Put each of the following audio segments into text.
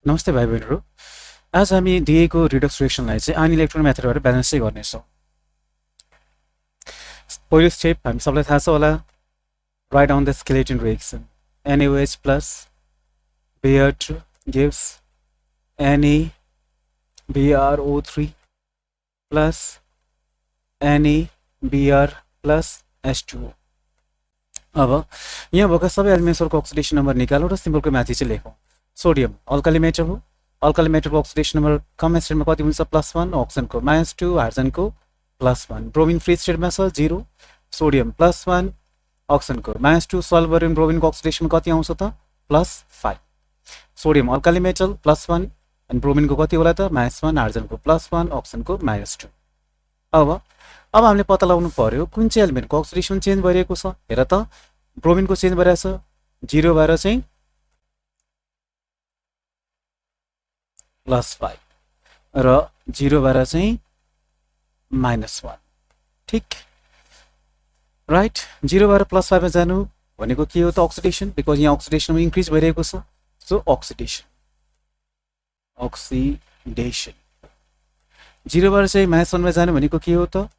नमस्ते भाइ बहिनीहरू। आज हामी दिएको रिडक्स रिएक्सनलाई चाहिँ आयन इलेक्ट्रोन मेथडबाट ब्यालेन्स चाहिँ गर्नेछौँ। पहिलो स्टेप हामी सबलाई थाहा छ होला, write down the skeleton reaction. NaOH plus Br2 gives NaBrO3 plus NaBr plus H2O। अब यहाँ भएका सबै एलिमेन्ट्सहरूको अक्सिडेसन नम्बर निकालौँ र सिम्बलको माथि चाहिँ लेखौँ। सोडियम अल्काली मेटल हो, अल्काली मेटलको अक्सिडेसन नम्बर कम स्टेटमा कति हुन्छ? +1, अक्सिजनको -2, हाइड्रोजनको +1, ब्रोमिन फ्री स्टेटमा छ 0, सोडियम +1, अक्सिजनको -2, सल्भर एन्ड ब्रोमिनको अक्सिडेसन कति आउँछ त? +5। सोडियम अल्काली मेटल +1 एन्ड ब्रोमिनको कति होला त? -1, हाइड्रोजनको +1, अक्सिजनको -2। अब हामीले पत्ता लगाउनु पर्यो कुन चाहिँ एलिमेन्टको अक्सिडेसन चेन्ज भइरहेको छ। हेर त, ब्रोमिनको चेन्ज भइरहेछ 0 भएर चाहिँ +5 र 0 भएर चाहिँ -1। ठिक, राइट। 0 भएर +5 मा जानु भनेको के हो त? अक्सिडेसन, बिकज यहाँ अक्सिडेसनमा इन्क्रिज भइरहेको छ। सो अक्सिडेसन 0 भएर चाहिँ -1 मा जानु भनेको के हो त?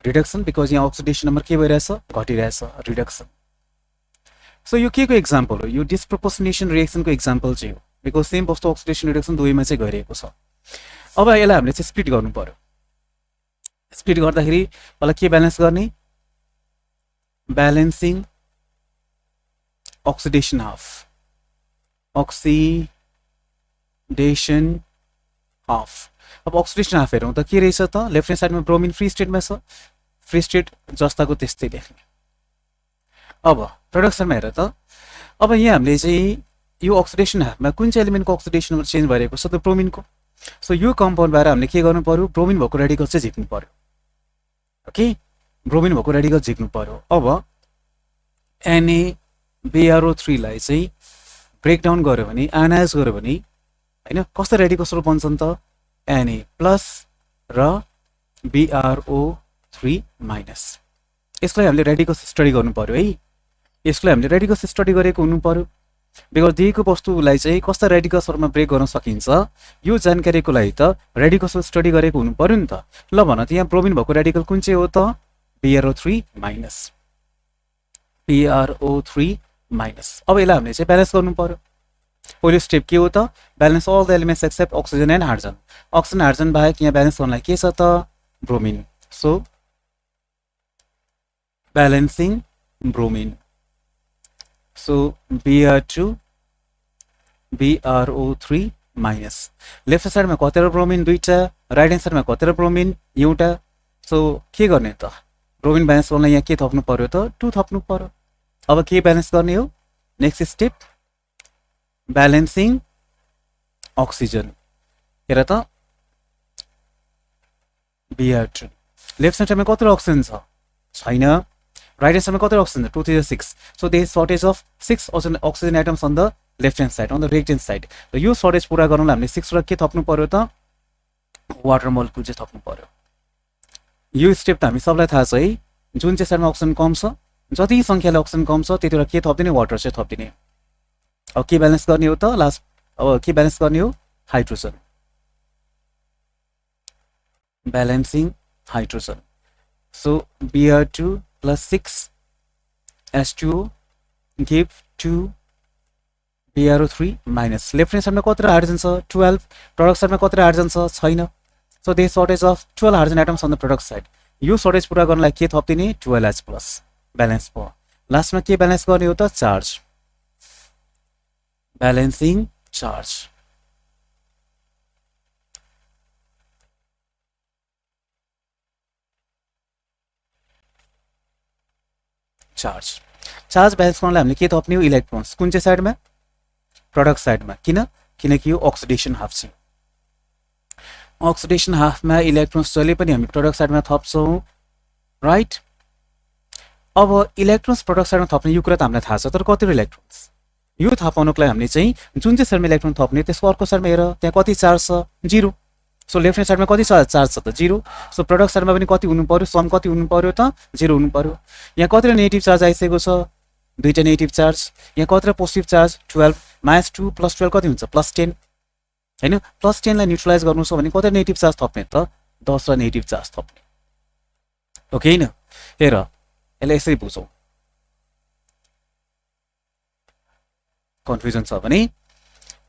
रिडक्सन, बिकज यहाँ अक्सिडेसन नम्बर के भइरहेछ? घटिरहेछ, रिडक्सन। सो यो के को एक्जाम्पल हो? यो डिस्प्रोपोर्सनेसन रिएक्सनको एक्जाम्पल चाहिँ हो, बिकज सेम वस्तु अक्सिडेसन रिडक्सन दुवैमा चाहिँ गरिरहेको छ। अब यसलाई हामीले चाहिँ स्प्लिट गर्नु पर्यो। स्प्लिट गर्दाखेरि पहिला के ब्यालेन्स गर्ने? Balancing oxidation half, oxidation half. अब अक्सिडेसन हाफ हेरौँ त के रहेछ त? लेफ्ट ह्यान्ड साइडमा ब्रोमिन फ्री स्टेटमा छ, फ्री स्टेट जस्ताको त्यस्तै लेख्ने। अब प्रोडक्सनमा हेर त, अब यहाँ हामीले चाहिँ यो अक्सिडेसन हाफमा कुन चाहिँ एलिमेन्टको अक्सिडेसन नम्बर चेन्ज भइरहेको छ त? ब्रोमिनको। सो यो कम्पाउन्डबाट हामीले के गर्नु पर्यो? ब्रोमिन भएको रेडिकल चाहिँ झिक्नु पर्यो। ओके, ब्रोमिन भएको रेडिकल झिक्नु पर्यो। अब NaBrO3 लाई चाहिँ ब्रेकडाउन गर्यो भने, आयनाइज गर्यो भने हैन कस्तो रेडिकल्सहरू बन्छन् त? Na प्लस र BrO3 माइनस। यसलाई हामीले रेडिकल्स स्टडी गर्नु पर्यो है। यसलाई हामीले रेडिकल्स स्टडी गरेको हुनु पर्यो, बिकज दिएको वस्तुलाई चाहिँ कस्ता रेडिकल्सहरुमा ब्रेक गर्न सकिन्छ यो जानकारीको लागि त रेडिकल्स स्टडी गरेको हुनु पर्यो नि त। ल भन त यहाँ ब्रोमिन भएको रेडिकल कुन चाहिँ हो त? BrO3 minus, BrO3 minus. अब यसलाई हामीले चाहिँ ब्यालेन्स गर्नु पर्यो। पहिलो स्टेप के हो त? Balance all the elements except oxygen and hydrogen. Oxygen hydrogen बाहेक यहाँ ब्यालेन्स गर्नलाई के छ त? Bromine. So balancing bromine. So Br2 BrO3 minus. Left साइडमा कतिवटा ब्रोमिन? दुईटा, राइट ह्यान्ड साइडमा कतिवटा ब्रोमिन? एउटा। सो के गर्ने त? ब्रोमिन ब्यालेन्स गर्न यहाँ के थप्नु पर्यो त? 2 थप्नु पर्यो। अब के ब्यालेन्स गर्ने हो? Next step balancing oxygen. हेर त, Br2 लेफ्ट साइडमा कतिवटा अक्सिजन छ? छैन। राइट ह्यान्ड साइडमा कतिवटा अक्सिजन छ? 2 3 6। So there is shortage of 6 oxygen atoms on the left hand side, on the right hand side. र यो सर्टेज पूरा गर्नलाई हामीले 6 वटा के थप्नु पर्यो त? वाटर मोलिक्युल चाहिँ थप्नु पर्यो। यो स्टेप त हामी सबलाई थाहा छ है। जुन चाहिँ साइडमा अक्सिजन कम छ, जति संख्याले अक्सिजन कम छ त्यति बेला के थप्दिने? वाटर चाहिँ थप्दिने। अब के ब्यालेन्स गर्ने हो त? लास्ट अब के ब्यालेन्स गर्ने हो? Hydrogen. Balancing hydrogen. So Br2 plus 6 H2O give 2 BrO3 minus. Left hand साइडमा कतिवटा हाइड्रोजन छ? 12। प्रोडक्ट साइडमा कतिवटा हाइड्रोजन छ? छैन। So there shortage of 12 hydrogen atoms on the product side. यो सर्टेज पूरा गर्नलाई के थप्दिने? 12H plus. ब्यालेन्स भयो। लास्टमा के ब्यालेन्स गर्ने हो त? Charge. Balancing charge. Charge balance गर्नलाई हामीले के थप्ने हो? इलेक्ट्रोन्स। कुन चाहिँ साइडमा? प्रोडक्ट साइडमा। किनकि यो अक्सिडेसन हाफ छ। अक्सिडेसन हाफमा इलेक्ट्रोन्स जहिले पनि हामी प्रोडक्ट साइडमा थप्छौँ, राइट। अब इलेक्ट्रोन्स प्रोडक्ट साइडमा थप्ने यो कुरा त हामीलाई थाहा छ, तर कतिवटा इलेक्ट्रोन्स यो थाहा पाउनको लागि हामीले चाहिँ जुन चाहिँ साइडमा इलेक्ट्रोन थप्ने त्यसको अर्को साइडमा हेर त्यहाँ कति चार्ज छ? 0। सो लेफ्ट ह्यान्ड साइडमा कति चार्ज छ त? 0। सो प्रोडक्ट साइडमा पनि कति हुनु पर्यो? सम कति हुनु पर्यो त? 0 हुनु पर्यो। यहाँ कतिवटा नेगेटिभ चार्ज आइसकेको छ? 2टा नेगेटिभ चार्ज। यहाँ कतिवटा पोजिटिभ चार्ज? 12। -2 + 12 कति हुन्छ? +10। हैन। +10 लाई न्युट्रलाइज गर्नु छ भने कति नेगेटिभ चार्ज थप्ने त 10 र नेगेटिभ चार्ज थप्ने। ओके हैन। हेर यसलाई यसरी बुझौँ, कन्फ्युजन छ भने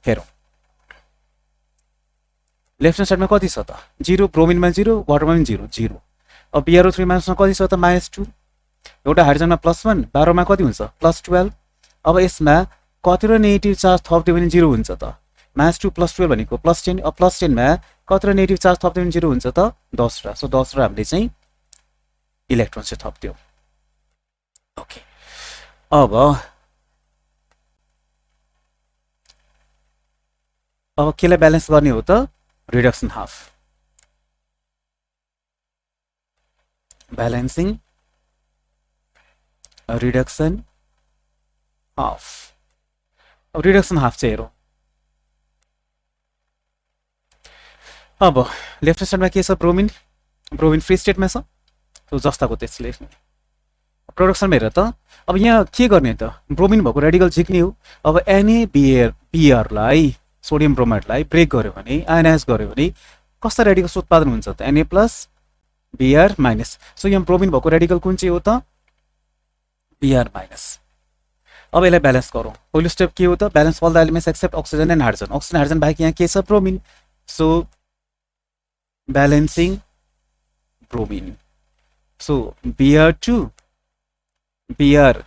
हेरौँ। लेफ्ट ह्यान्ड साइडमा कति छ त 0, ब्रोमिनमा 0, वाटरमा पनि 0 0। अब BrO3 माइनसमा कति छ त -2, एउटा हाइड्रोजनमा +1, बाह्रमा कति हुन्छ +12। अब यसमा कति र नेगेटिभ चार्ज थप्दियो भने 0 हुन्छ त -2 + 12 भनेको +10। अब +10 मा कति र नेगेटिभ चार्ज थप्दियो भने 0 हुन्छ त 10 र। सो 10 र हामीले चाहिँ इलेक्ट्रोन चाहिँ थप्दियो। ओके अब केलाई ब्यालेन्स गर्ने हो त reduction half, balancing reduction half. अब रिडक्सन हाफ चाहिँ हेरौँ। अब लेफ्ट साइडमा के छ ब्रोमिन, ब्रोमिन फ्री स्टेटमा छ, सो जस्ताको त्यसले प्रोडक्सनमा हेर त। अब यहाँ के गर्ने त ब्रोमिन भएको रेडिकल झिक्ने हो। अब NaBrलाई सोडियम ब्रोमाइडलाई ब्रेक गर्यो भने आयनाइज गर्यो भने कस्ता रेडिकल्स उत्पादन हुन्छ त Na+Br-। सो यहाँ ब्रोमिन भएको रेडिकल कुन चाहिँ हो त Br-। अब यसलाई ब्यालेन्स गरौँ। पहिलो स्टेप के हो त balance all the elements except oxygen and hydrogen. Oxygen hydrogen बाहेक यहाँ के छ bromine, so balancing bromine. So Br2 Br-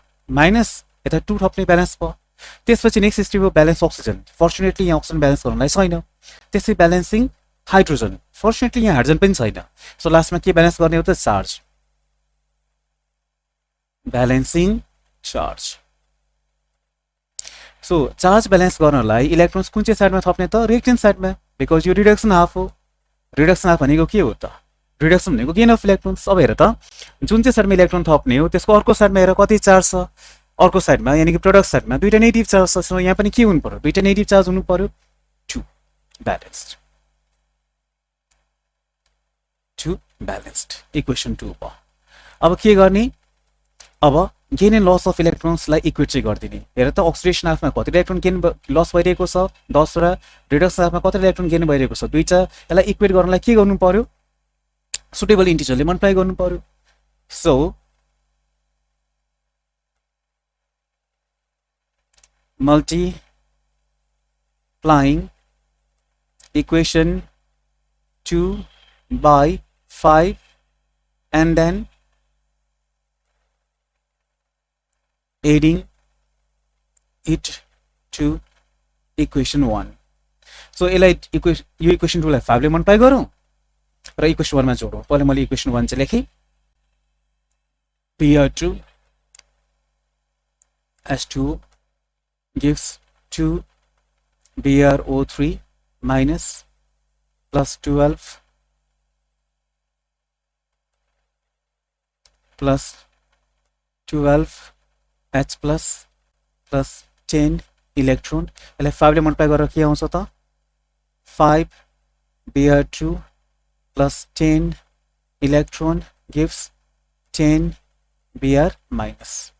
यता 2 थप्ने ब्यालेन्स भयो। त्यसपछि नेक्स्ट स्टेप हो ब्यालेन्स अक्सिजन। फर्चुनेटली यहाँ अक्सिजन ब्यालेन्स गर्नलाई छैन। त्यसै ब्यालेन्सिङ हाइड्रोजन, फर्चुनेटली यहाँ हाइड्रोजन पनि छैन। सो लास्टमा के ब्यालेन्स गर्ने हो त charge, balancing charge. So charge balance गर्नलाई इलेक्ट्रोन्स कुन चाहिँ साइडमा थप्ने त रिएक्टेन्ट साइडमा, बिकज यो रिडक्सन हाफ हो। रिडक्सन हाफ भनेको के हो त रिडक्सन भनेको गेन अफ इलेक्ट्रोन्स। अब हेर त जुन चाहिँ साइडमा इलेक्ट्रोन थप्ने हो त्यसको अर्को साइडमा हेर कति चार्ज छ, अर्को साइडमा यानी कि प्रोडक्ट साइडमा दुईटा नेगेटिभ चार्ज छ। सो यहाँ पनि के हुनु पर्यो दुईटा नेगेटिभ चार्ज हुनु पर्यो, 2 ब्यालेन्स्ड, 2 ब्यालेन्स्ड। इक्वेसन 2 भयो। अब के गर्ने, अब गेन एन्ड लस अफ इलेक्ट्रोन्सलाई इक्वेट चाहिँ गरिदिने। हेर त अक्सिडेसन हाफमा कति इलेक्ट्रोन गेन लस भइरहेको छ 10 र रिडक्सन हाफमा कति इलेक्ट्रोन गेन भइरहेको छ 2टा। यसलाई इक्वेट गर्नलाई के गर्नु पर्यो सुटेबल इन्टिजरले मल्टिप्लाई गर्नु पर्यो। So multiplying equation 2 by 5 and then adding it to equation 1. So यसलाई यो इक्वेसन 2 लाई 5 ले मल्टिप्लाई गरौँ र इक्वेसन 1 मा जोडौँ। पहिले मैले इक्वेसन 1 चाहिँ लेखेँ, Br2 H2O gives 2 BrO3 minus plus 12 plus 12 H plus plus 10 electron. यसलाई 5 ले मल्टिप्लाई गरेर के आउँछ त 5 Br2 plus 10 electron gives 10 Br minus।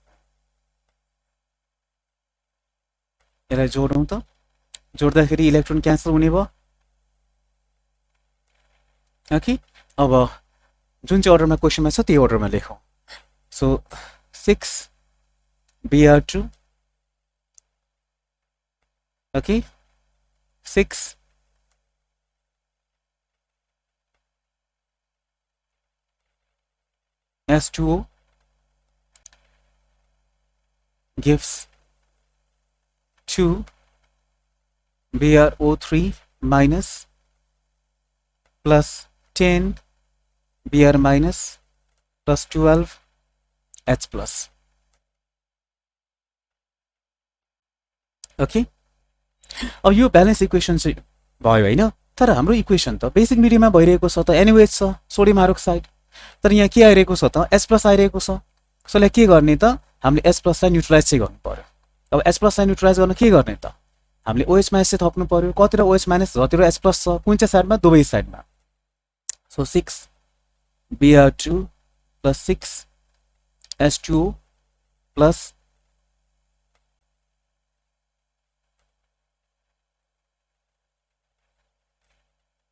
यसलाई जोडौँ त, जोड्दाखेरि इलेक्ट्रोन क्यान्सल हुने भयो। ओके अब जुन चाहिँ अर्डरमा क्वेसनमा छ त्यही अर्डरमा लेखौँ। So 6 Br2 okay 6 H2O gives 2 BrO3 minus plus 10 Br minus plus 12 H plus। Okay अब यो ब्यालेन्स इक्वेसन चाहिँ भयो हैन, तर हाम्रो इक्वेसन त बेसिक मिडियममा भइरहेको छ त एनओएच छ सोडियम हाइड्रोक्साइड, तर यहाँ के आइरहेको छ त H+ आइरहेको छ। सो यसलाई के गर्ने त हामीले H+ लाई न्युट्रलाइज चाहिँ गर्नु पर्यो। अब H+ लाई न्युट्रलाइज गर्न के गर्ने त हामीले OH- चाहिँ थप्नु पर्यो। कति र OH- जति र H+ छ कुन चाहिँ साइडमा दुवै साइडमा। So 6 Br2 plus 6 H2O plus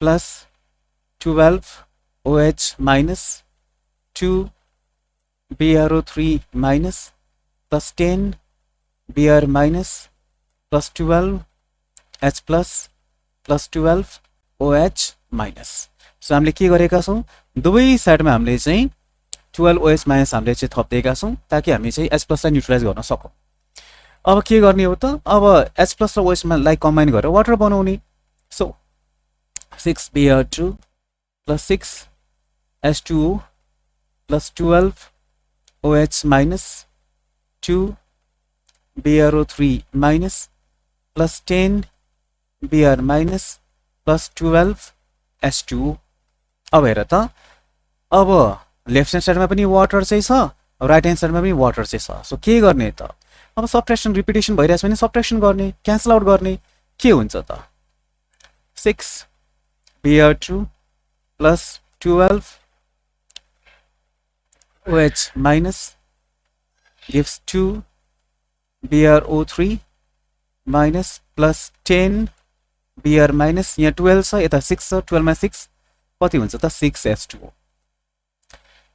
plus 12 OH minus 2 BrO3 minus plus 10 Br minus plus 12 H plus plus 12 OH minus. So हामीले के गरेका छौं दुवै साइडमा हामीले चाहिँ 12 OH minus हामीले चाहिँ थप्दिएका छौं ताकि हामी चाहिँ H plus लाई न्युट्रलाइज गर्न सकौं. अब के गर्ने हो त अब H plus र OH लाई कम्बाइन गरेर वाटर बनाउने. So 6 Br2 plus 6 H2O plus 12 OH minus 2 BrO3 minus plus 10 Br minus plus 12 H2O. अब हेर त अब लेफ्ट ह्यान्ड साइडमा पनि वाटर चाहिँ छ राइट ह्यान्ड साइडमा पनि वाटर चाहिँ छ. सो के गर्ने त अब सबट्र्याक्सन रिपिटेसन भइरहेछ भने सबट्र्याक्सन गर्ने क्यान्सल आउट गर्ने के हुन्छ त 6 Br2 plus 12 OH minus gives 2 BrO3 minus plus 10 Br minus यहाँ 12 छ यता 6 छ 12 मा 6 कति हुन्छ त 6H2O.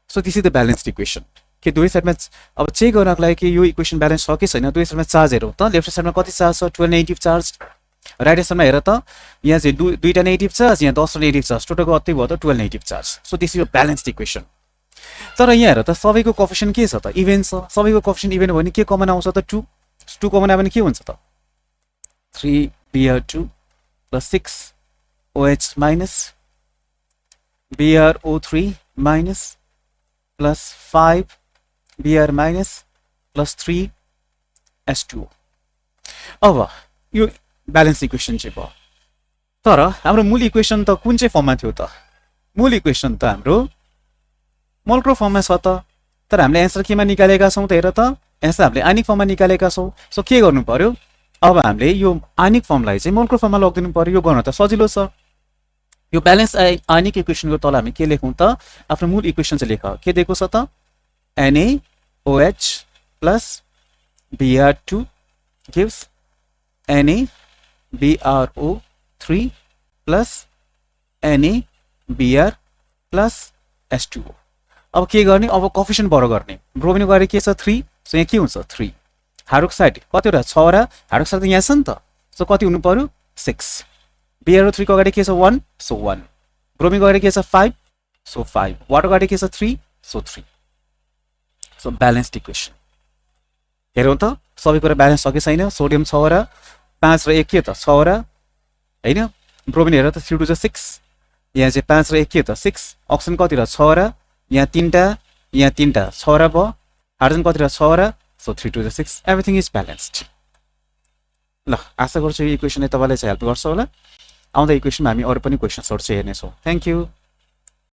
So this is the balanced equation. के दुवै साइडमा अब चेक गर्नको लागि कि यो इक्वेसन ब्यालेन्स छ कि छैन दुवै साइडमा चार्ज हेरौँ त. लेफ्ट साइडमा कति चार्ज छ 12 नेगेटिभ चार्ज. राइट साइडमा हेर त यहाँ चाहिँ दुईटा नेगेटिभ चार्ज यहाँ 10 नेगेटिभ चार्ज टोटल कति भयो त 12 negative charge. So this is the balanced equation. तर यहाँ हेर त सबैको कोएफिसिएन्ट के छ त इभेन छ. सबैको कोएफिसिएन्ट इभेन भने के कमन आउँछ त 2 2 कमन आयो भने के हुन्छ त 3 Br2 plus 6 OH minus BrO3 minus plus 5 Br minus plus 3 H2O. अब यो ब्यालेन्स इक्वेसन चाहिँ भयो. तर हाम्रो मूल इक्वेसन त कुन चाहिँ फर्ममा थियो त मूल इक्वेसन त हाम्रो मोलको फर्ममा छ त. तर हामीले एन्सर केमा निकालेका छौं त हेर त एन्सर हामीले आनिक फर्ममा निकालेका छौं. सो के गर्नु पर्यो अब हामीले यो आनिक फर्मलाई चाहिँ मोलको फर्ममा लगिदिनु पर्यो. यो गर्न त सजिलो छ. यो ब्यालेन्स आनिक इक्वेसनको तल हामी के लेखौं त आफ्नो मूल इक्वेसन चाहिँ लेख. के दिएको छ त NaOH plus Br2 gives NaBrO3 plus NaBr plus H2O. अब के गर्ने अब कोएफिसिएन्ट बढो गर्ने. ब्रोमिन गरे के छ 3. सो यहाँ के हुन्छ 3. हाइड्रोक्साइड कतिवटा 6 वटा हाइड्रोक्साइड त यहाँ छ नि त. सो कति हुनु पर्यो 6. BrO3 को अगाडि के छ 1 सो 1. ब्रोमिन अगाडि के छ 5 सो 5. वाटर अगाडि के छ 3 सो 3. So balanced equation. हेरौँ त सबै कुरा ब्यालेन्स छ कि छैन. सोडियम 6 वटा 5 र 1 के त 6 वटा हैन. ब्रोमिन हेर त 3 2 6 यहाँ चाहिँ 5 र 1 के त 6. अक्सिजन कति र 6 वटा यहाँ 3टा यहाँ 3टा 6 वटा भयो. हाइड्रोजन कति र 6 वटा सो 3 2 6 एभ्रिथिङ इज ब्यालेन्स्ड. ल आशा गर्छु यो इक्वेसनले तपाईलाई चाहिँ हेल्प गर्छ होला. आउँदा इक्वेसनमा हामी अरु पनि क्वेशन्सहरु चाहिँ हेर्नेछौं. Thank you.